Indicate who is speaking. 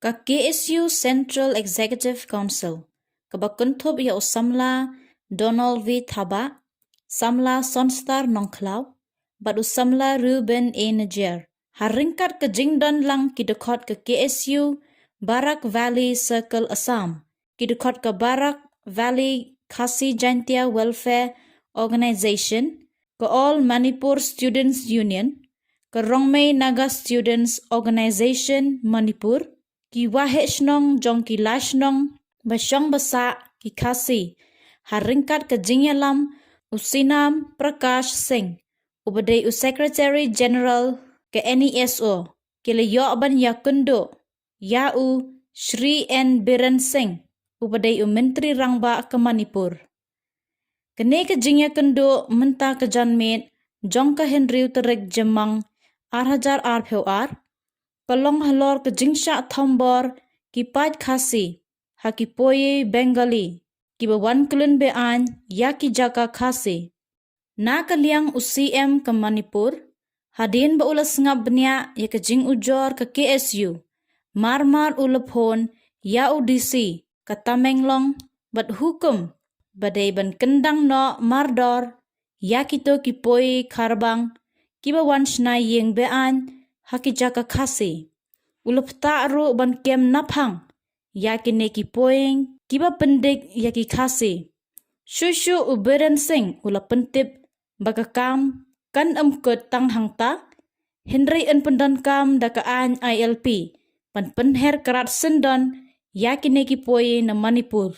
Speaker 1: Ka KSU Central Executive Council, ka bakunthob ya usamla Donald V. Thaba, samla Sonstar Nongklaw, bat usamla Ruben A. Najer. Haringkat ke jingdan lang kidekot ke KSU Barak Valley Circle Assam, kidekot ke Barak Valley Khasi Jantia Welfare Organization, ke All Manipur Students Union, ke Rongmei Naga Students Organization Manipur, ki wahechnong jong ki lashnong basyong basa ki Khasi, haringkat ke jingyalam usinam Prakash Singh, ubadai Secretary General ke NESO, ki leyoban Iakynduh, Yau Shri N. Biren Singh, ubadai Menteri Rangba ke Manipur. Kene ke Iakynduh menta ke janmet jong ke Henry Uterek Jemang Arhajar RPOR, kalong halor ke jingsha Thombor ki paj Khasi, haki poye Bengali, ki bawan kelun bean ya ki jaka Khasi. Na kaliang UCM ke Manipur, hadin ba ulas ngap benya ya ke jing ujor ke KSU, marmar ulephon ya UDC, ke Tamenglong, bat hukum, badai ban kendang no mardor, ya kito ki poye Kharbang, ki bawan shnai yeng bean, haki jaka Khasi. Ulap ta'ru ban kem naphang, ya kine ki poing, kiba pendik ya ki Khasi. Shushu Biren Singh ulap pentip, baga kam, kan amkut tang hangta, Henry en pendan kam da kaan ILP, pan penher kerat sendon, ya kine ki poye na Manipur.